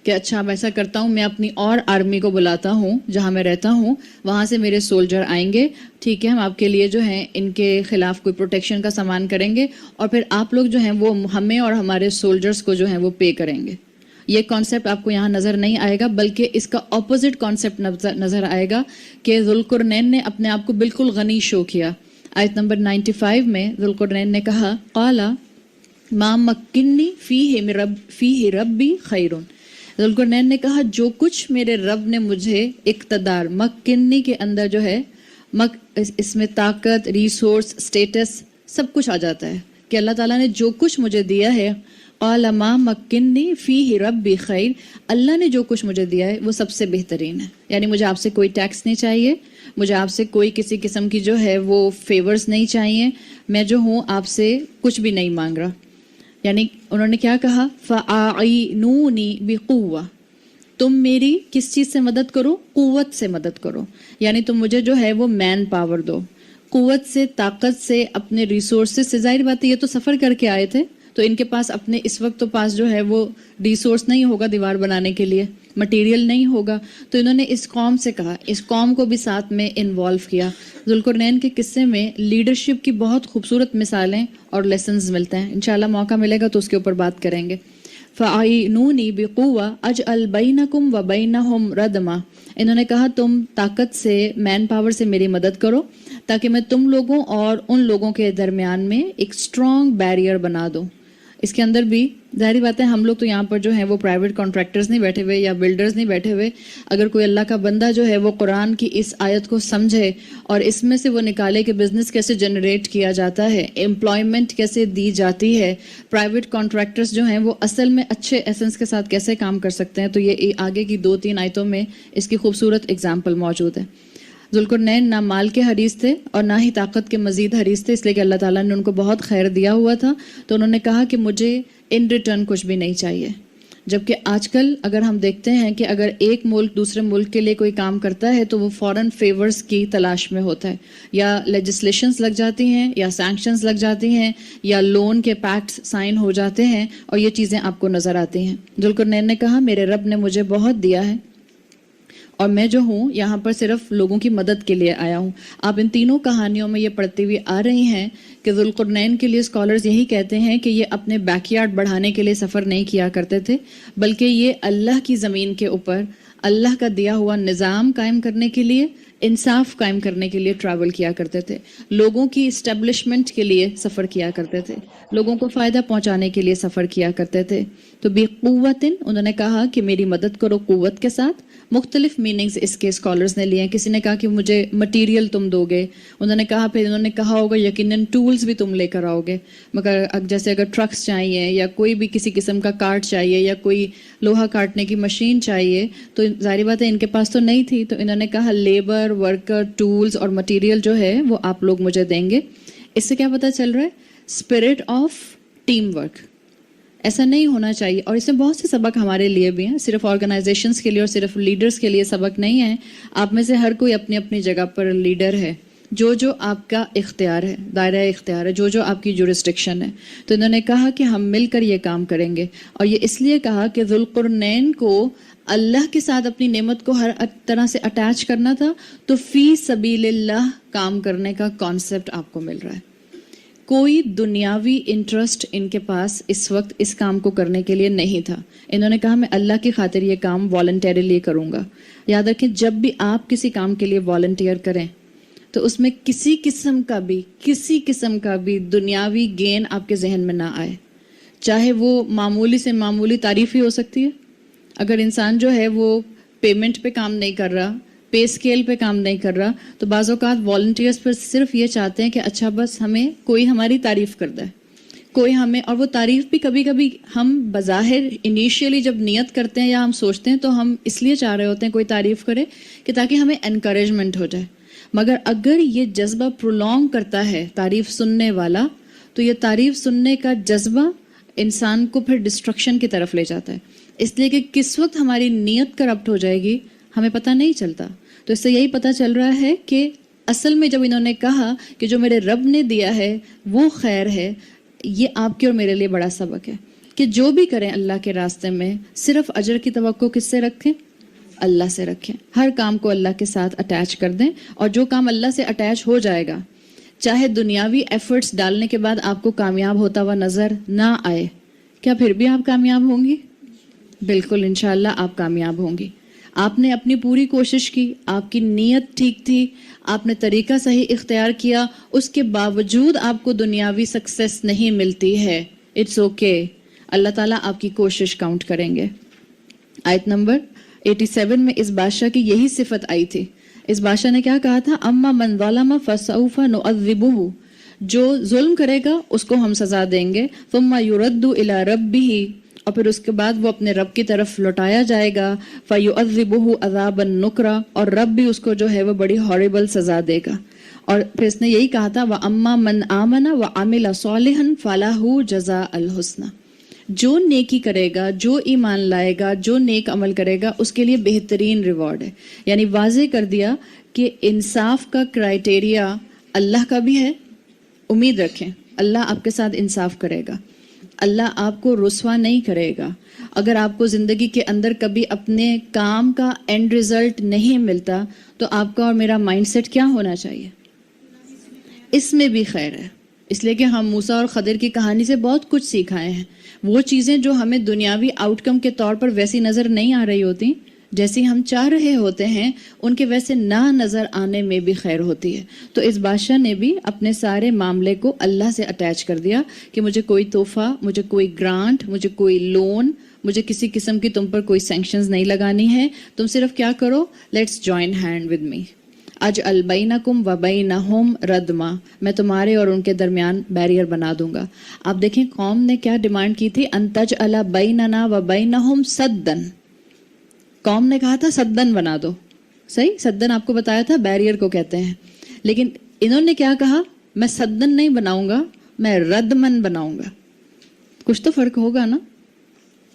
کہ اچھا اب ایسا کرتا ہوں، میں اپنی اور آرمی کو بلاتا ہوں جہاں میں رہتا ہوں، وہاں سے میرے سولجر آئیں گے، ٹھیک ہے، ہم آپ کے لیے جو ہیں ان کے خلاف کوئی پروٹیکشن کا سامان کریں گے، اور پھر آپ لوگ جو ہیں وہ ہمیں اور ہمارے سولجرز کو جو ہیں وہ پے کریں گے. یہ کانسیپٹ آپ کو یہاں نظر نہیں آئے گا، بلکہ اس کا اپوزٹ کانسیپٹ نظر آئے گا کہ ذوالقرنین نے اپنے آپ کو بالکل غنی شو کیا. آیت نمبر 95 میں ذوالقرنین نے کہا قال ما مکنی فیہ ربی خیرون. ذوالقرنین نے کہا جو کچھ میرے رب نے مجھے اقتدار، مکنی کے اندر جو ہے اس میں طاقت، ریسورس، سٹیٹس سب کچھ آ جاتا ہے کہ اللہ تعالیٰ نے جو کچھ مجھے دیا ہے، قال ما مکنی فیہ ربی خیر، اللہ نے جو کچھ مجھے دیا ہے وہ سب سے بہترین ہے. یعنی مجھے آپ سے کوئی ٹیکس نہیں چاہیے، مجھے آپ سے کوئی کسی قسم کی جو ہے وہ فیورز نہیں چاہیے، میں جو ہوں آپ سے کچھ بھی نہیں مانگ رہا. یعنی انہوں نے کیا کہا فَأَعِنُونِي بِقُوَّةٍ، تم میری کس چیز سے مدد کرو؟ قوت سے مدد کرو، یعنی تم مجھے جو ہے وہ مین پاور دو، قوت سے، طاقت سے، اپنے ریسورسز سے. ظاہر بات ہے یہ تو سفر کر کے آئے تھے تو ان کے پاس اپنے اس وقت تو پاس جو ہے وہ ریسورس نہیں ہوگا دیوار بنانے کے لیے، مٹیریل نہیں ہوگا، تو انہوں نے اس قوم سے کہا، اس قوم کو بھی ساتھ میں انوالو کیا. ذوالقرنین کے قصے میں لیڈرشپ کی بہت خوبصورت مثالیں اور لیسنز ملتے ہیں، انشاءاللہ موقع ملے گا تو اس کے اوپر بات کریں گے. فَأَعِنُونِي بِقُوَّةٍ أَجْعَلْ بَيْنَكُمْ وَبَيْنَهُمْ رَدْمًا، انہوں نے کہا تم طاقت سے، مین پاور سے میری مدد کرو تاکہ میں تم لوگوں اور ان لوگوں کے درمیان میں ایک اسٹرانگ بیریئر بنا دوں. اس کے اندر بھی ظاہری بات ہے ہم لوگ تو یہاں پر جو ہیں وہ پرائیویٹ کانٹریکٹرز نہیں بیٹھے ہوئے یا بلڈرز نہیں بیٹھے ہوئے. اگر کوئی اللہ کا بندہ جو ہے وہ قرآن کی اس آیت کو سمجھے اور اس میں سے وہ نکالے کہ بزنس کیسے جنریٹ کیا جاتا ہے، امپلائمنٹ کیسے دی جاتی ہے، پرائیویٹ کانٹریکٹرز جو ہیں وہ اصل میں اچھے ایسنس کے ساتھ کیسے کام کر سکتے ہیں، تو یہ آگے کی 2-3 آیتوں میں اس کی خوبصورت اگزامپل موجود ہے. ذوالقرنین نہ مال کے حریص تھے اور نہ ہی طاقت کے مزید حریص تھے، اس لیے کہ اللہ تعالیٰ نے ان کو بہت خیر دیا ہوا تھا. تو انہوں نے کہا کہ مجھے ان ریٹرن کچھ بھی نہیں چاہیے. جبکہ آج کل اگر ہم دیکھتے ہیں کہ اگر ایک ملک دوسرے ملک کے لیے کوئی کام کرتا ہے تو وہ فوراً فیورز کی تلاش میں ہوتا ہے، یا لیجسلیشنز لگ جاتی ہیں، یا سینکشنز لگ جاتی ہیں، یا لون کے پیکٹس سائن ہو جاتے ہیں، اور یہ چیزیں آپ کو نظر آتی ہیں. ذوالقرنین نے کہا میرے رب نے مجھے بہت دیا ہے اور میں جو ہوں یہاں پر صرف لوگوں کی مدد کے لیے آیا ہوں. آپ ان تینوں کہانیوں میں یہ پڑھتے ہوئے آ رہی ہیں کہ ذوالقرنین کے لیے اسکالرز یہی کہتے ہیں کہ یہ اپنے بیک یارڈ بڑھانے کے لیے سفر نہیں کیا کرتے تھے، بلکہ یہ اللہ کی زمین کے اوپر اللہ کا دیا ہوا نظام قائم کرنے کے لیے، انصاف قائم کرنے کے لیے ٹریول کیا کرتے تھے، لوگوں کی اسٹیبلشمنٹ کے لیے سفر کیا کرتے تھے، لوگوں کو فائدہ پہنچانے کے لیے سفر کیا کرتے تھے. تو بِقُوَّةٍ انہوں نے کہا کہ میری مدد کرو قوت کے ساتھ. مختلف میننگز اس کے اسکالرز نے لیے ہیں. کسی نے کہا کہ مجھے مٹیریل تم دو گے، انہوں نے کہا پھر انہوں نے کہا ہوگا یقیناً ٹولز بھی تم لے کر آؤ گے، مگر جیسے اگر ٹرکس چاہیے یا کوئی بھی کسی قسم کا کارٹ چاہیے یا کوئی لوہا کاٹنے کی مشین چاہیے تو ظاہری بات ہے ان کے پاس تو نہیں تھی، تو انہوں نے کہا لیبر، ورکر، ٹولز اور مٹیریل جو ہے وہ آپ لوگ مجھے دیں گے. اس سے کیا پتہ چل رہا ہے؟ Spirit of team work. ایسا نہیں ہونا چاہیے، اور اس میں بہت سے سبق ہمارے لیے بھی ہیں، صرف آرگنائزیشنز کے لیے اور صرف لیڈرز کے لیے سبق نہیں ہیں. آپ میں سے ہر کوئی اپنی اپنی جگہ پر لیڈر ہے، جو جو آپ کا اختیار ہے، دائرہ اختیار ہے، جو جو آپ کی جورسڈکشن ہے. تو انہوں نے کہا کہ ہم مل کر یہ کام کریں گے، اور یہ اس لیے کہا کہ ذوالقرنین کو اللہ کے ساتھ اپنی نعمت کو ہر طرح سے اٹیچ کرنا تھا، تو فی سبیل اللہ کام کرنے کا کانسیپٹ آپ کو مل رہا ہے. کوئی دنیاوی انٹرسٹ ان کے پاس اس وقت اس کام کو کرنے کے لیے نہیں تھا. انہوں نے کہا میں اللہ کی خاطر یہ کام والنٹیرلی کروں گا. یاد رکھیں جب بھی آپ کسی کام کے لیے والنٹیئر کریں تو اس میں کسی قسم کا بھی دنیاوی گین آپ کے ذہن میں نہ آئے، چاہے وہ معمولی سے معمولی تعریف ہی ہو سکتی ہے. اگر انسان جو ہے وہ پیمنٹ پہ کام نہیں کر رہا، پے اسکیل پہ کام نہیں کر رہا، تو بعض اوقات والنٹیئرس پر صرف یہ چاہتے ہیں کہ اچھا بس ہمیں کوئی ہماری تعریف کر دے، کوئی ہمیں، اور وہ تعریف بھی کبھی کبھی ہم بظاہر انیشیلی جب نیت کرتے ہیں یا ہم سوچتے ہیں تو ہم اس لیے چاہ رہے ہوتے ہیں کوئی تعریف کرے کہ تاکہ ہمیں انکریجمنٹ ہو جائے. مگر اگر یہ جذبہ پرولونگ کرتا ہے تعریف سننے والا، تو یہ تعریف سننے کا جذبہ انسان کو پھر ڈسٹرکشن کی طرف لے جاتا ہے. اس لیے کہ کس وقت ہماری نیت کرپٹ ہو جائے گی ہمیں پتہ نہیں چلتا. تو اس سے یہی پتہ چل رہا ہے کہ اصل میں جب انہوں نے کہا کہ جو میرے رب نے دیا ہے وہ خیر ہے، یہ آپ کے اور میرے لیے بڑا سبق ہے کہ جو بھی کریں اللہ کے راستے میں صرف اجر کی توقع کس سے رکھیں؟ اللہ سے رکھیں. ہر کام کو اللہ کے ساتھ اٹیچ کر دیں، اور جو کام اللہ سے اٹیچ ہو جائے گا چاہے دنیاوی ایفرٹس ڈالنے کے بعد آپ کو کامیاب ہوتا ہوا نظر نہ آئے، کیا پھر بھی آپ کامیاب ہوں گی؟ بالکل انشاءاللہ آپ کامیاب ہوں گی. آپ نے اپنی پوری کوشش کی، آپ کی نیت ٹھیک تھی، آپ نے طریقہ صحیح اختیار کیا، اس کے باوجود آپ کو دنیاوی سکسیس نہیں ملتی ہے، اٹس اوکے. اللہ تعالیٰ آپ کی کوشش کاؤنٹ کریں گے. آیت نمبر 87 میں اس بادشاہ کی یہی صفت آئی تھی. اس بادشاہ نے کیا کہا تھا؟ اما من ظلم فسوف نعذبہ، جو ظلم کرے گا اس کو ہم سزا دیں گے. ثم يرد الى ربہ، اور پھر اس کے بعد وہ اپنے رب کی طرف لوٹایا جائے گا. فَيُعَذِّبُهُ عَذَابًا نُكْرًا، اور رب بھی اس کو جو ہے وہ بڑی ہاربل سزا دے گا. اور پھر اس نے یہی کہا تھا وَأَمَّا مَنْ آمَنَ وَعَمِلَ صَالِحًا فَلَهُ جَزَاءُ الْحُسْنَى، جو نیکی کرے گا، جو ایمان لائے گا، جو نیک عمل کرے گا، اس کے لیے بہترین ریوارڈ ہے. یعنی واضح کر دیا کہ انصاف کا کرائٹیریا اللہ کا بھی ہے. امید رکھیں اللہ آپ کے ساتھ انصاف کرے گا، اللہ آپ کو رسوا نہیں کرے گا. اگر آپ کو زندگی کے اندر کبھی اپنے کام کا اینڈ ریزلٹ نہیں ملتا تو آپ کا اور میرا مائنڈ سیٹ کیا ہونا چاہیے؟ اس میں بھی خیر ہے. اس لیے کہ ہم موسیٰ اور خضر کی کہانی سے بہت کچھ سیکھائے ہیں. وہ چیزیں جو ہمیں دنیاوی آؤٹ کم کے طور پر ویسی نظر نہیں آ رہی ہوتی، جیسی ہم چاہ رہے ہوتے ہیں، ان کے ویسے نہ نظر آنے میں بھی خیر ہوتی ہے. تو اس بادشاہ نے بھی اپنے سارے معاملے کو اللہ سے اٹیچ کر دیا کہ مجھے کوئی تحفہ، مجھے کوئی گرانٹ، مجھے کوئی لون، مجھے کسی قسم کی تم پر کوئی سینکشنز نہیں لگانی ہے. تم صرف کیا کرو، let's join hand with me اجعل بینکم وبینہم ردما، میں تمہارے اور ان کے درمیان بیریئر بنا دوں گا. آپ دیکھیں قوم نے کیا ڈیمانڈ کی تھی، ان تجعل بیننا وبینہم سدن. قوم نے کہا تھا سدن بنا دو. صحیح، سدن آپ کو بتایا تھا بیریئر کو کہتے ہیں. لیکن انہوں نے کیا کہا، میں سدن نہیں بناؤں گا، میں ردمن بناؤں گا. کچھ تو فرق ہوگا نا.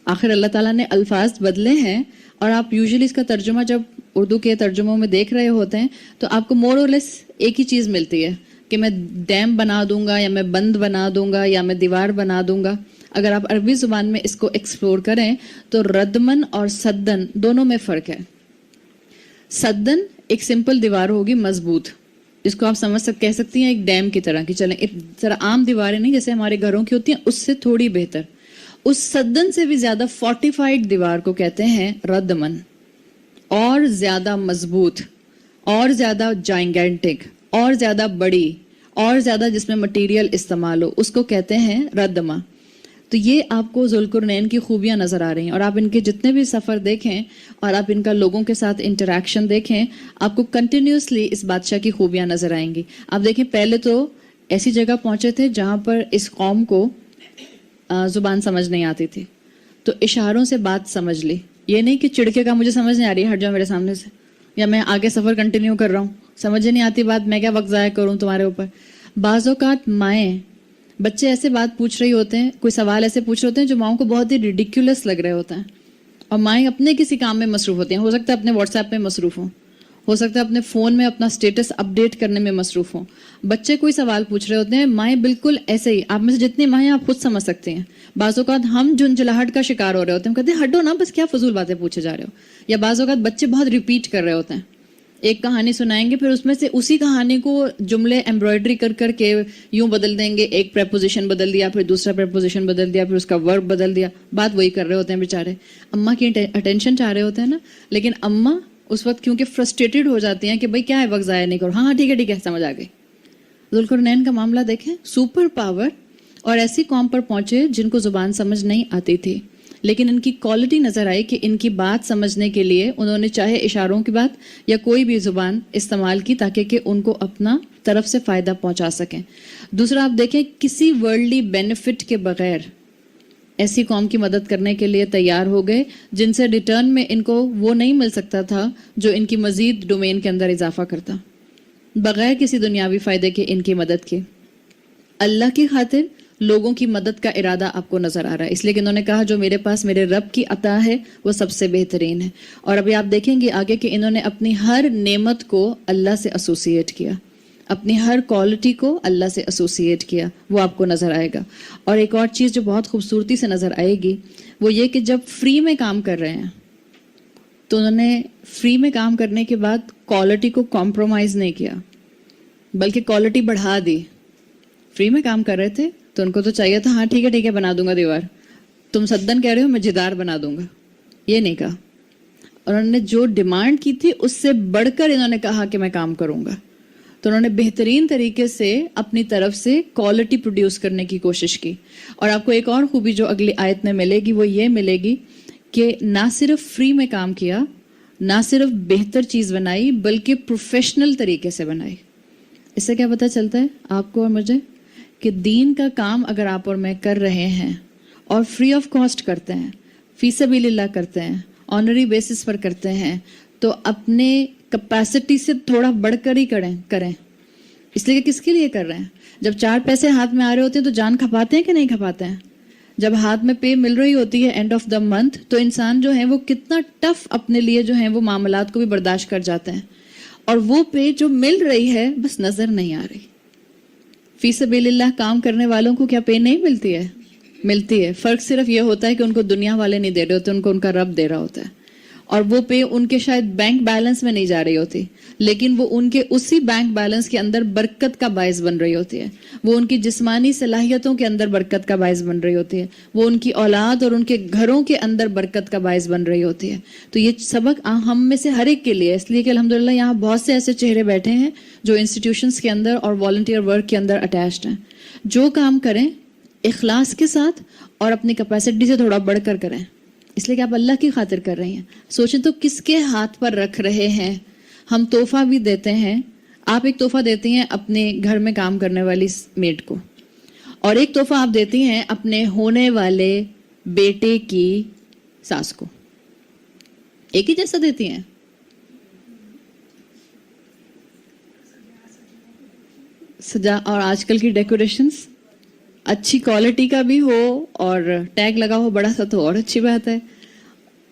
آخر اللہ تعالیٰ نے الفاظ بدلے ہیں، اور آپ یوزلی اس کا ترجمہ جب اردو کے ترجموں میں دیکھ رہے ہوتے ہیں تو آپ کو مور اور لیس ایک ہی چیز ملتی ہے کہ میں ڈیم بنا دوں گا، یا میں بند بنا دوں گا، یا میں دیوار بنا دوں گا. اگر آپ عربی زبان میں اس کو ایکسپلور کریں تو ردمن اور سدن دونوں میں فرق ہے. سدن ایک سمپل دیوار ہوگی مضبوط، جس کو آپ کہہ سکتی ہیں ایک ڈیم کی طرح کی، چلیں ایک طرح عام دیواریں نہیں جیسے ہمارے گھروں کی ہوتی ہیں، اس سے تھوڑی بہتر. اس سدن سے بھی زیادہ فورٹیفائڈ دیوار کو کہتے ہیں ردمن، اور زیادہ مضبوط، اور زیادہ جائنگینٹک، اور زیادہ بڑی، اور زیادہ جس میں مٹیریل استعمال ہو، اس کو کہتے ہیں ردما. تو یہ آپ کو ذوالقرنین کی خوبیاں نظر آ رہی ہیں، اور آپ ان کے جتنے بھی سفر دیکھیں اور آپ ان کا لوگوں کے ساتھ انٹریکشن دیکھیں، آپ کو کنٹینیوسلی اس بادشاہ کی خوبیاں نظر آئیں گی. آپ دیکھیں پہلے تو ایسی جگہ پہنچے تھے جہاں پر اس قوم کو زبان سمجھ نہیں آتی تھی، تو اشاروں سے بات سمجھ لی. یہ نہیں کہ چڑکے کا مجھے سمجھ نہیں آ رہی، ہٹ جاؤ میرے سامنے سے، یا میں آگے سفر کنٹینیو کر رہا ہوں، سمجھ نہیں آتی بات، میں کیا وقت ضائع کروں تمہارے اوپر. بعض اوقات مائیں بچے ایسے بات پوچھ رہی ہوتے ہیں، کوئی سوال ایسے پوچھ رہے ہوتے ہیں جو ماؤں کو بہت ہی ریڈیکولس لگ رہے ہوتے ہیں، اور مائیں اپنے کسی کام میں مصروف ہوتی ہیں. ہو سکتا ہے اپنے واٹس ایپ میں مصروف ہوں، ہو سکتا ہے اپنے فون میں اپنا اسٹیٹس اپڈیٹ کرنے میں مصروف ہوں. بچے کوئی سوال پوچھ رہے ہوتے ہیں، مائیں بالکل ایسے ہی. آپ میں سے جتنی مائیں آپ خود سمجھ سکتے ہیں. بعض اوقات ہم جھنجھلاہٹ کا شکار ہو رہے ہوتے ہیں، کہتے ہیں ہٹو نا، بس کیا فضول باتیں پوچھے جا رہے ہو. یا بعض اوقات بچے بہت ریپیٹ کر رہے ہوتے ہیں، ایک کہانی سنائیں گے، پھر اس میں سے اسی کہانی کو جملے ایمبرائڈری کر کر کے یوں بدل دیں گے، ایک پریپوزیشن بدل دیا، پھر دوسرا پریپوزیشن بدل دیا، پھر اس کا ورب بدل دیا، بات وہی کر رہے ہوتے ہیں بیچارے. اماں کی اٹینشن چاہ رہے ہوتے ہیں نا، لیکن اماں اس وقت کیونکہ فرسٹریٹڈ ہو جاتی ہیں کہ بھائی کیا ہے، وقت ضائع نہیں کرو، ہاں ٹھیک ہے سمجھ آ گئی. ذوالقرنین کا معاملہ دیکھیں، سپر پاور، اور ایسی قوم پر پہنچے جن کو زبان سمجھ نہیں آتی تھی، لیکن ان کی کوالٹی نظر آئی کہ ان کی بات سمجھنے کے لیے انہوں نے چاہے اشاروں کی بات یا کوئی بھی زبان استعمال کی تاکہ کہ ان کو اپنا طرف سے فائدہ پہنچا سکیں. دوسرا آپ دیکھیں کسی ورلڈلی بینیفٹ کے بغیر ایسی قوم کی مدد کرنے کے لیے تیار ہو گئے جن سے ریٹرن میں ان کو وہ نہیں مل سکتا تھا جو ان کی مزید ڈومین کے اندر اضافہ کرتا، بغیر کسی دنیاوی فائدے کے ان کی مدد کی. اللہ کی خاطر لوگوں کی مدد کا ارادہ آپ کو نظر آ رہا ہے، اس لیے کہ انہوں نے کہا جو میرے پاس میرے رب کی عطا ہے وہ سب سے بہترین ہے. اور ابھی آپ دیکھیں گے آگے کہ انہوں نے اپنی ہر نعمت کو اللہ سے ایسوسیٹ کیا، اپنی ہر کوالٹی کو اللہ سے ایسوسیٹ کیا، وہ آپ کو نظر آئے گا. اور ایک اور چیز جو بہت خوبصورتی سے نظر آئے گی وہ یہ کہ جب فری میں کام کر رہے ہیں تو انہوں نے فری میں کام کرنے کے بعد کوالٹی کو کمپرومائز نہیں کیا، بلکہ کوالٹی بڑھا دی. فری میں کام کر رہے تھے تو ان کو تو چاہیے تھا ہاں ٹھیک ہے بنا دوں گا دیوار، تم سدن کہہ رہے ہو میں جدار بنا دوں گا، یہ نہیں کہا. اور انہوں نے جو ڈیمانڈ کی تھی اس سے بڑھ کر انہوں نے کہا کہ میں کام کروں گا. تو انہوں نے بہترین طریقے سے اپنی طرف سے کوالٹی پروڈیوس کرنے کی کوشش کی. اور آپ کو ایک اور خوبی جو اگلی آیت میں ملے گی وہ یہ ملے گی کہ نہ صرف فری میں کام کیا، نہ صرف بہتر چیز بنائی، بلکہ پروفیشنل طریقے سے بنائی. اس سے کیا پتہ چلتا ہے آپ کو اور مجھے کہ دین کا کام اگر آپ اور میں کر رہے ہیں اور فری آف کاسٹ کرتے ہیں، فی سبیل اللہ کرتے ہیں، آنری بیسس پر کرتے ہیں، تو اپنے کیپیسٹی سے تھوڑا بڑھ کر ہی کریں. اس لیے کہ کس کے لیے کر رہے ہیں؟ جب 4 پیسے ہاتھ میں آ رہے ہوتے ہیں تو جان کھپاتے ہیں کہ نہیں کھپاتے ہیں؟ جب ہاتھ میں پے مل رہی ہوتی ہے اینڈ آف دا منتھ تو انسان جو ہے وہ کتنا ٹف اپنے لیے جو ہے وہ معاملات کو بھی برداشت کر جاتے ہیں، اور وہ پے جو مل رہی ہے بس نظر نہیں آ رہی. فی سبیل اللہ کام کرنے والوں کو کیا پے نہیں ملتی ہے؟ ملتی ہے. فرق صرف یہ ہوتا ہے کہ ان کو دنیا والے نہیں دے رہے ہوتے، ان کو ان کا رب دے رہا ہوتا ہے، اور وہ پے ان کے شاید بینک بیلنس میں نہیں جا رہی ہوتی، لیکن وہ ان کے اسی بینک بیلنس کے اندر برکت کا باعث بن رہی ہوتی ہے، وہ ان کی جسمانی صلاحیتوں کے اندر برکت کا باعث بن رہی ہوتی ہے، وہ ان کی اولاد اور ان کے گھروں کے اندر برکت کا باعث بن رہی ہوتی ہے. تو یہ سبق ہم میں سے ہر ایک کے لیے، اس لیے کہ الحمدللہ یہاں بہت سے ایسے چہرے بیٹھے ہیں جو انسٹیٹیوشنز کے اندر اور والنٹیئر ورک کے اندر اٹیچڈ ہیں. جو کام کریں اخلاص کے ساتھ اور اپنی کیپیسٹی سے تھوڑا بڑھ کر کریں، اس لیے کہ آپ اللہ کی خاطر کر رہی ہیں. سوچیں تو کس کے ہاتھ پر رکھ رہے ہیں. ہم تحفہ بھی دیتے ہیں، آپ ایک تحفہ دیتی ہیں اپنے گھر میں کام کرنے والی میڈ کو، اور ایک تحفہ آپ دیتی ہیں اپنے ہونے والے بیٹے کی ساس کو. ایک ہی جیسا دیتی ہیں. سجا اور آج کل کی ڈیکوریشنز اچھی کوالٹی کا بھی ہو اور ٹیگ لگا ہو بڑا سا تو اور اچھی بات ہے،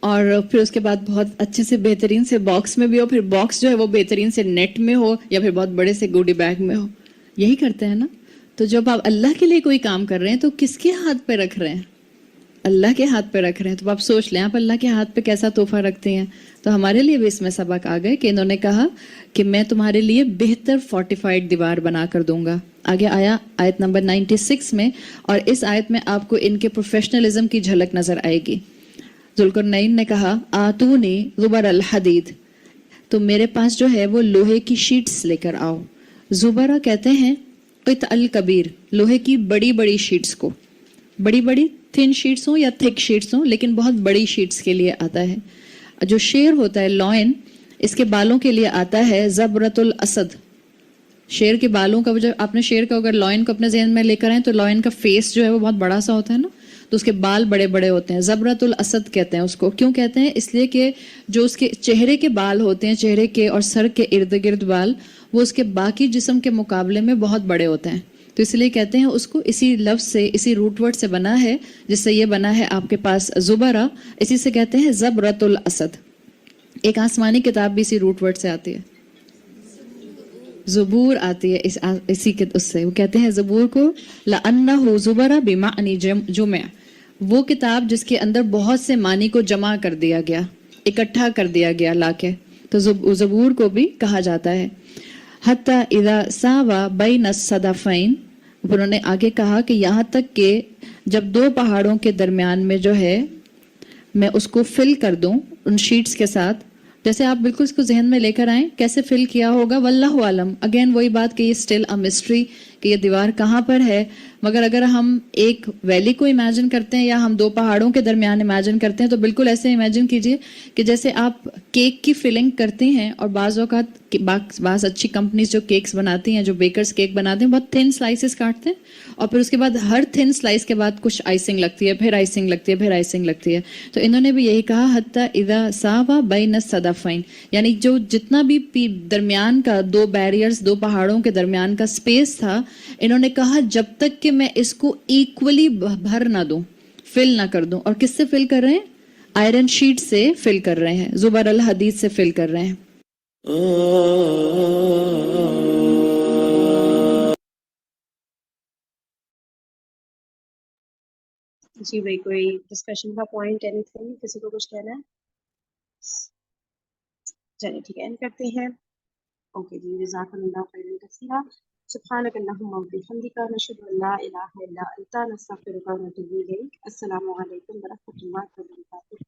اور پھر اس کے بعد بہت اچھے سے بہترین سے باکس میں بھی ہو، پھر باکس جو ہے وہ بہترین سے نیٹ میں ہو یا پھر بہت بڑے سے گوڈی بیگ میں ہو. یہی کرتے ہیں نا. تو جب آپ اللہ کے لیے کوئی کام کر رہے ہیں تو کس کے ہاتھ پہ رکھ رہے ہیں؟ اللہ کے ہاتھ پہ رکھ رہے ہیں. تو آپ سوچ لیں آپ اللہ کے ہاتھ پہ کیسا تحفہ رکھتے ہیں. تو ہمارے لیے بھی اس میں سبق آ گئے کہ انہوں نے کہا کہ میں تمہارے لیے بہتر فورٹیفائڈ دیوار بنا کر دوں گا. آگے آیا آیت نمبر 96 میں، اور اس آیت میں آپ کو ان کے پروفیشنلزم کی جھلک نظر آئے گی. ذوالقرنین نے کہا آتونی زبر الحدید، تو میرے پاس جو ہے وہ لوہے کی شیٹس لے کر آؤ. زبرہ کہتے ہیں قطع الکبیر، لوہے کی بڑی بڑی شیٹس کو. بڑی بڑی تھن شیٹس ہوں یا تھک شیٹس ہوں، لیکن بہت بڑی شیٹس کے لیے آتا ہے. جو شیر ہوتا ہے لائن، اس کے بالوں کے لیے آتا ہے زبرۃ الاسد. شیر کے بالوں کا، جب آپ نے شیر کا اگر لائن کو اپنے ذہن میں لے کر آئیں تو لائن کا فیس جو ہے وہ بہت بڑا سا ہوتا ہے نا، تو اس کے بال بڑے بڑے ہوتے ہیں. زبرۃ الاسد کہتے ہیں اس کو. کیوں کہتے ہیں؟ اس لیے کہ جو اس کے چہرے کے بال ہوتے ہیں، چہرے کے اور سر کے ارد گرد بال، وہ اس کے باقی جسم کے مقابلے میں بہت بڑے ہوتے ہیں. تو اس لیے کہتے ہیں اس کو اسی لفظ سے، اسی روٹ ورڈ سے بنا ہے جس سے یہ بنا ہے آپ کے پاس زبرہ، اسی سے کہتے ہیں زبرۃ الاسد. ایک آسمانی کتاب بھی اسی روٹ ورڈ سے آتی ہے، زبور آتی ہے اسی کے اس سے. وہ کہتے ہیں زبور کو لأنہ زبرہ بمعنی جمع، وہ کتاب جس کے اندر بہت سے معنی کو جمع کر دیا گیا، اکٹھا کر دیا گیا لا کے، تو زبور کو بھی کہا جاتا ہے. حتی اذا ساوا بین الصدفین، انہوں نے آگے کہا کہ یہاں تک کہ جب 2 پہاڑوں کے درمیان میں جو ہے میں اس کو فل کر دوں ان شیٹس کے ساتھ. جیسے آپ بالکل اس کو ذہن میں لے کر آئیں کیسے فل کیا ہوگا، واللہ عالم. اگین وہی بات کہ یہ اسٹل ا مسٹری کہ یہ دیوار کہاں پر ہے. مگر اگر ہم ایک ویلی کو امیجن کرتے ہیں یا ہم 2 پہاڑوں کے درمیان امیجن کرتے ہیں تو بالکل ایسے امیجن کیجئے کہ جیسے آپ کیک کی فلنگ کرتے ہیں، اور بعض اوقات بعض اچھی کمپنیز جو کیکس بناتی ہیں، جو بیکرز کیک بناتے ہیں، بہت تھن سلائسز کاٹتے ہیں اور پھر اس کے بعد ہر تھن سلائس کے بعد کچھ آئسنگ لگتی ہے، پھر آئسنگ لگتی ہے، پھر آئسنگ لگتی ہے. تو انہوں نے بھی یہی کہا حتی اذا ساوا بین الصدفین، یعنی جو جتنا بھی درمیان کا 2 بیریئرز، 2 پہاڑوں کے درمیان کا سپیس تھا، انہوں نے کہا جب تک کہ میں اس کو ایکولی بھر نہ دوں، فل نہ کر دوں. اور کس سے فل کر رہے ہیں؟ آئرن شیٹ سے فل کر رہے ہیں، زبر الحدید سے فل کر رہے ہیں. جی بھائی کوئی ڈسکشن کا پوائنٹ اینی تھنگ، کسی کو کچھ کہنا ہے؟ چلیے ٹھیک ہے، اینڈ کرتے ہیں. اوکے جی، جزاک اللہ خیرا کثیرا. سبحانک اللہم وبحمدک، نشہد ان لا الہ الا انت، نستغفرک ونتوب الیک. السلام علیکم ورحمۃ اللہ وبرکاتہ.